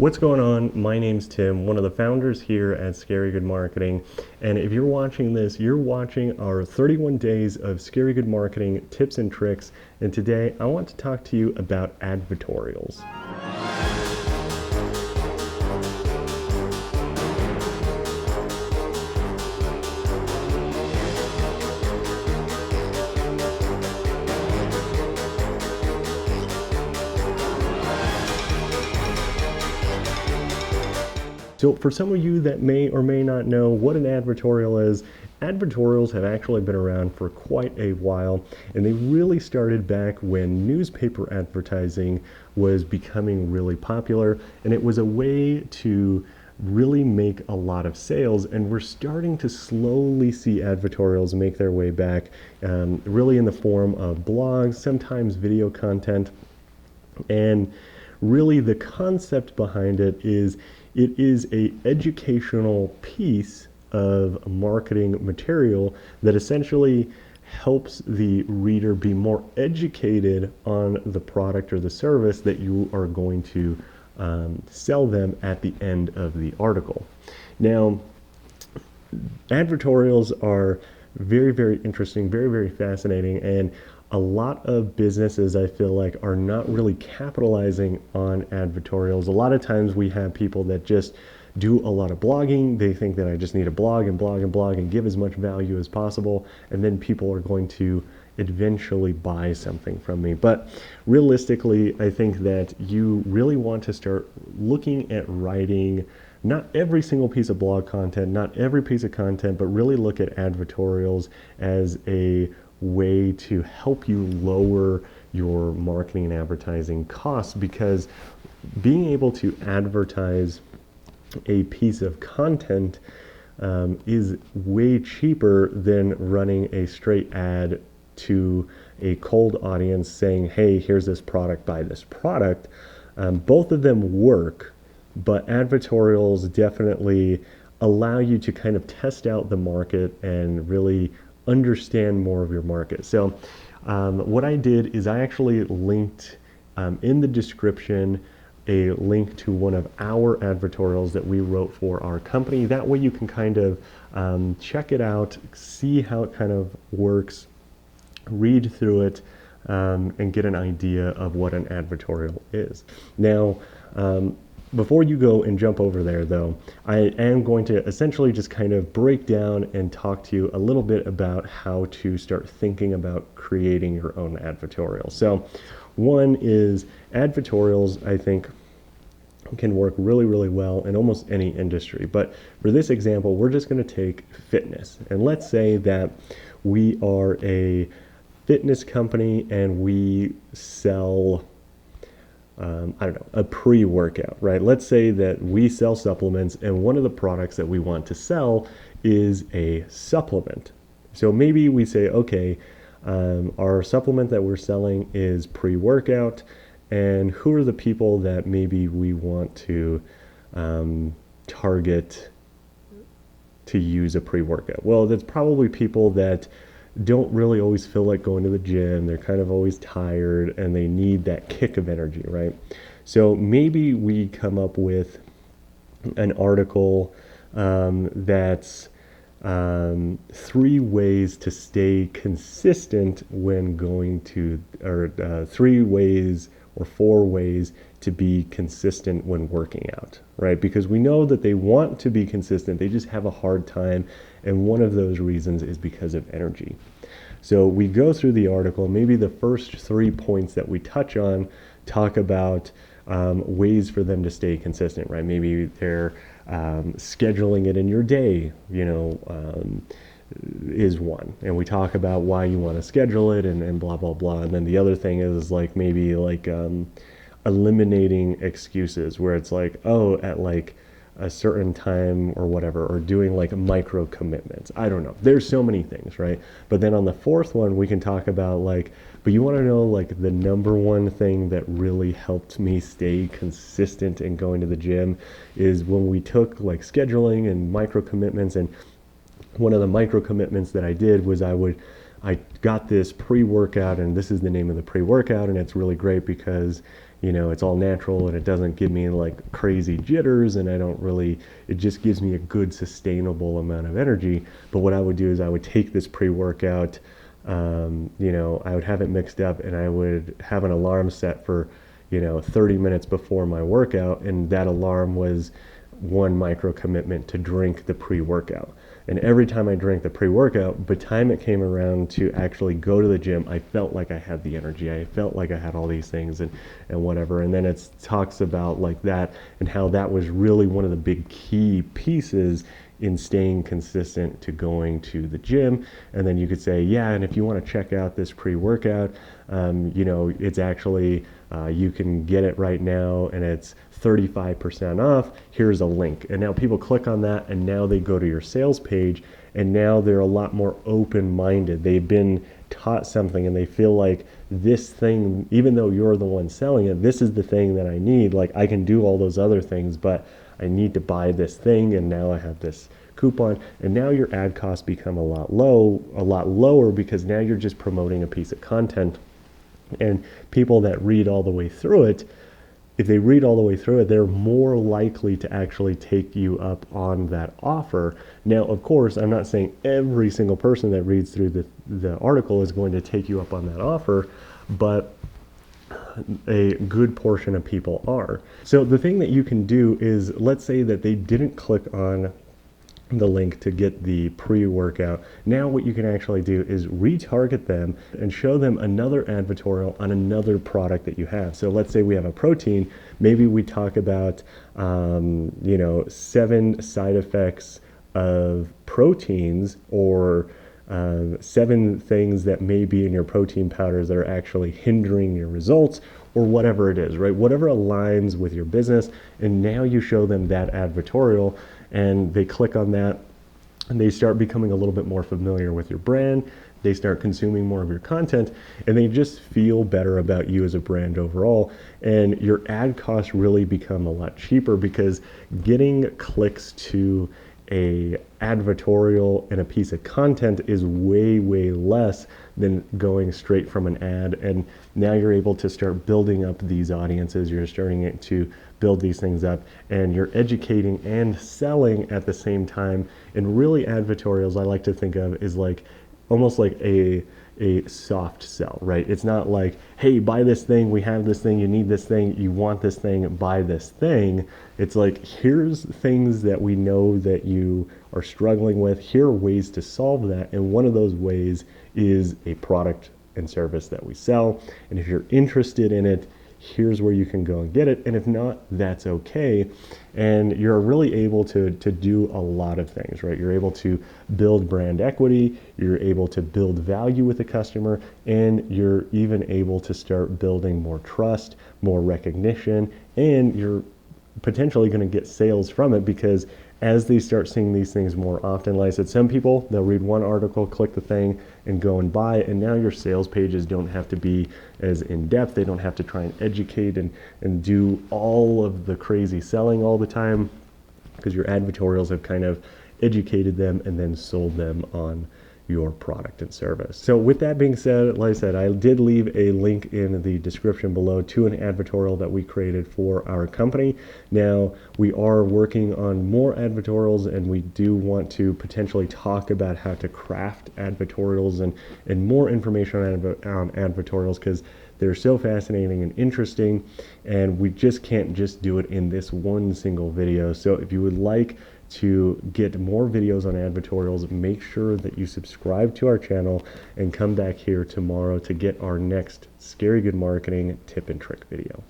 What's going on? My name's Tim, one of the founders here at Scary Good Marketing. And if you're watching this, you're watching our 31 days of Scary Good Marketing tips and tricks. And today I want to talk to you about advertorials. So for some of you that may or may not know what an advertorial is, advertorials have actually been around for quite a while, and they really started back when newspaper advertising was becoming really popular, and it was a way to really make a lot of sales. And we're starting to slowly see advertorials make their way back, really in the form of blogs, sometimes video content. And really the concept behind it is a educational piece of marketing material that essentially helps the reader be more educated on the product or the service that you are going to sell them at the end of the article. Now, advertorials are very, very interesting, very, very fascinating, and a lot of businesses, I feel like, are not really capitalizing on advertorials. A lot of times we have people that just do a lot of blogging. They think that I just need to blog and blog and blog and give as much value as possible, and then people are going to eventually buy something from me. But realistically, I think that you really want to start looking at writing not every single piece of blog content, not every piece of content, but really look at advertorials as a way to help you lower your marketing and advertising costs, because being able to advertise a piece of content is way cheaper than running a straight ad to a cold audience saying, hey, here's this product, buy this product. Both of them work, but advertorials definitely allow you to kind of test out the market and really understand more of your market. So what I did is I actually linked in the description a link to one of our advertorials that we wrote for our company. That way you can kind of check it out, see how it kind of works, read through it, and get an idea of what an advertorial is. Now, before you go and jump over there, though, I am going to essentially just kind of break down and talk to you a little bit about how to start thinking about creating your own advertorial. So one is advertorials, I think, can work really, really well in almost any industry. But for this example, we're just going to take fitness. And let's say that we are a fitness company and we sell a pre-workout, right? Let's say that we sell supplements, and one of the products that we want to sell is a supplement. So maybe we say, okay, our supplement that we're selling is pre-workout, and who are the people that maybe we want to target to use a pre-workout? Well, that's probably people that don't really always feel like going to the gym. They're kind of always tired and they need that kick of energy, right? So maybe we come up with an article that's 3 ways to stay consistent when going to, or 3 ways or 4 ways to be consistent when working out, right? Because we know that they want to be consistent, they just have a hard time, and one of those reasons is because of energy. So we go through the article, maybe the first 3 points that we touch on talk about ways for them to stay consistent, right? Maybe they're scheduling it in your day, is one, and we talk about why you want to schedule it and blah blah blah. And then the other thing is like maybe like eliminating excuses, where it's like, oh, at like a certain time or whatever, or doing like micro commitments. I don't know, there's so many things, right? But then on the 4th one we can talk about like, but you want to know like the number 1 thing that really helped me stay consistent in going to the gym is when we took like scheduling and micro commitments. And one of the micro commitments that I did was I got this pre-workout, and this is the name of the pre-workout, and it's really great because it's all natural and it doesn't give me like crazy jitters, and it just gives me a good sustainable amount of energy. But what I would do is I would take this pre-workout, I would have it mixed up, and I would have an alarm set for 30 minutes before my workout, and that alarm was one micro commitment to drink the pre-workout. And every time I drank the pre-workout, by the time it came around to actually go to the gym, I felt like I had the energy. I felt like I had all these things and whatever. And then it talks about like that and how that was really one of the big key pieces in staying consistent to going to the gym. And then you could say, yeah, and if you want to check out this pre-workout, it's actually, you can get it right now and it's 35% off. Here's a link. And now people click on that and now they go to your sales page, and now they're a lot more open-minded. They've been taught something and they feel like this thing, even though you're the one selling it, this is the thing that I need. Like, I can do all those other things, but I need to buy this thing, and now I have this coupon. And now your ad costs become a lot lower because now you're just promoting a piece of content. And people that read all the way through it, if they read all the way through it, they're more likely to actually take you up on that offer. Now, of course, I'm not saying every single person that reads through the article is going to take you up on that offer, but a good portion of people are. So the thing that you can do is, let's say that they didn't click on the link to get the pre-workout. Now what you can actually do is retarget them and show them another advertorial on another product that you have. So let's say we have a protein. Maybe we talk about 7 side effects of proteins, or 7 things that may be in your protein powders that are actually hindering your results, or whatever it is, right? Whatever aligns with your business. And now you show them that advertorial, and they click on that and they start becoming a little bit more familiar with your brand. They start consuming more of your content, and they just feel better about you as a brand overall. And your ad costs really become a lot cheaper, because getting clicks to a advertorial and a piece of content is way less than going straight from an ad. And now you're able to start building up these audiences. You're starting to build these things up, and you're educating and selling at the same time. And really, advertorials, I like to think of, is like almost like a soft sell, right? It's not like, hey, buy this thing, we have this thing, you need this thing, you want this thing, buy this thing. It's like, here's things that we know that you are struggling with, here are ways to solve that, and one of those ways is a product and service that we sell. And if you're interested in it, here's where you can go and get it. And if not, that's okay. And you're really able to do a lot of things, right? You're able to build brand equity, you're able to build value with the customer, and you're even able to start building more trust, more recognition, and you're potentially going to get sales from it, because as they start seeing these things more often, like I said, some people, they'll read one article, click the thing, and go and buy it. And now your sales pages don't have to be as in-depth. They don't have to try and educate and do all of the crazy selling all the time, because your advertorials have kind of educated them and then sold them on your product and service. So with that being said, like I said, I did leave a link in the description below to an advertorial that we created for our company. Now, we are working on more advertorials, and we do want to potentially talk about how to craft advertorials and more information on advertorials, because they're so fascinating and interesting, and we just can't just do it in this one single video. So if you would like to get more videos on advertorials, make sure that you subscribe to our channel and come back here tomorrow to get our next Scary Good Marketing tip and trick video.